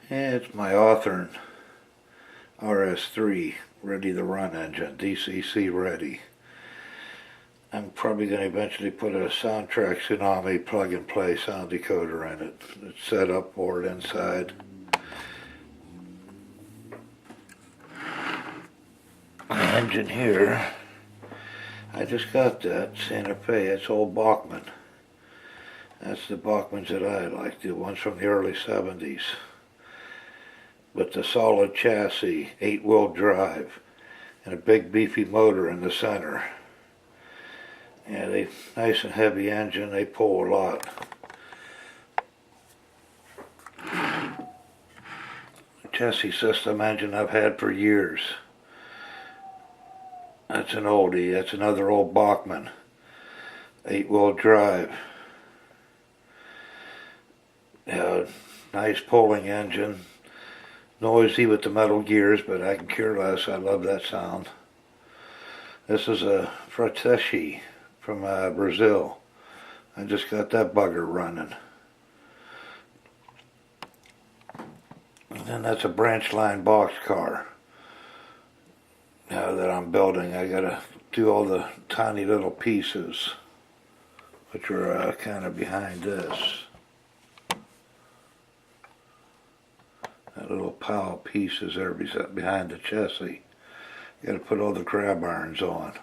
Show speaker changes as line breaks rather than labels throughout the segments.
Yeah, it's my Athearn RS3 ready to run engine, DCC ready. I'm probably going to eventually put a soundtrack Tsunami plug and play sound decoder in it. It's set up for it inside. The engine here, I just got that Santa Fe. It's old Bachmann. That's the Bachmanns that I like, the ones from the early 70s. With the solid chassis, 8-wheel drive, and a big beefy motor in the center. Yeah, they nice and heavy engine, they pull a lot. Chessie system engine I've had for years. That's an oldie, that's another old Bachmann. 8-wheel drive. Yeah, nice pulling engine. Noisy with the metal gears, but I can care less. I love that sound. This is a Chessie from Brazil. I just got that bugger running. And then that's a branch line box car. Now that I'm building, I gotta do all the tiny little pieces, which are kind of behind this. That little pile of pieces there behind the chassis. You gotta put all the grab irons on.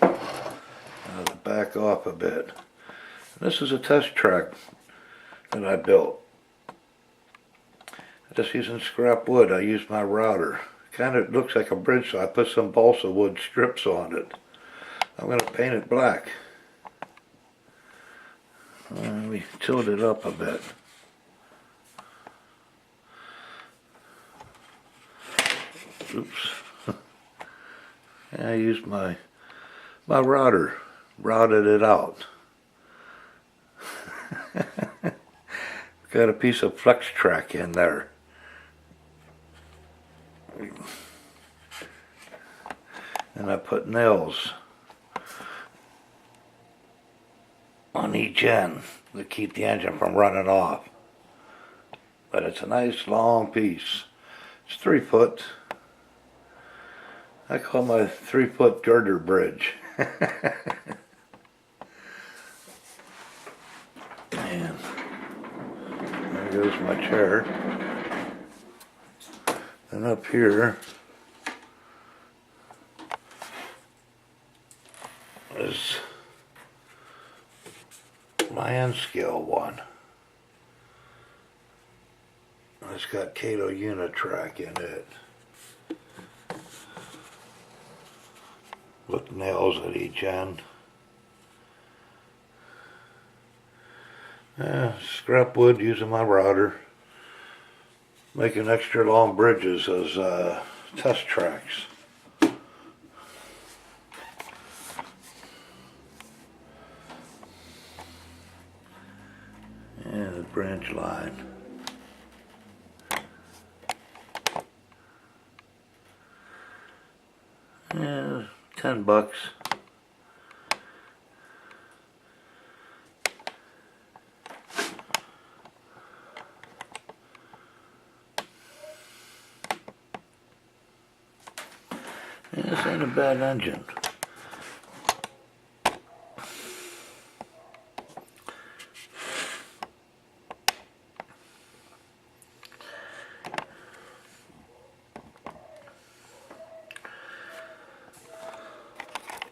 Now to back off a bit. This is a test track that I built. Just using scrap wood. I used my router. Kind of looks like a bridge, so I put some balsa wood strips on it. I'm going to paint it black. Let me tilt it up a bit. Oops. I used my router. Routed it out. Got a piece of flex track in there. And I put nails on each end to keep the engine from running off. But it's a nice long piece. It's 3 foot. I call my 3-foot girder bridge. And there goes my chair. And up here is my N-scale one. It's got Cato Unitrack in it. With nails at each end. Scrap wood using my router. Making extra long bridges as test tracks. And the branch line. Yeah, $10. Yeah, this ain't a bad engine.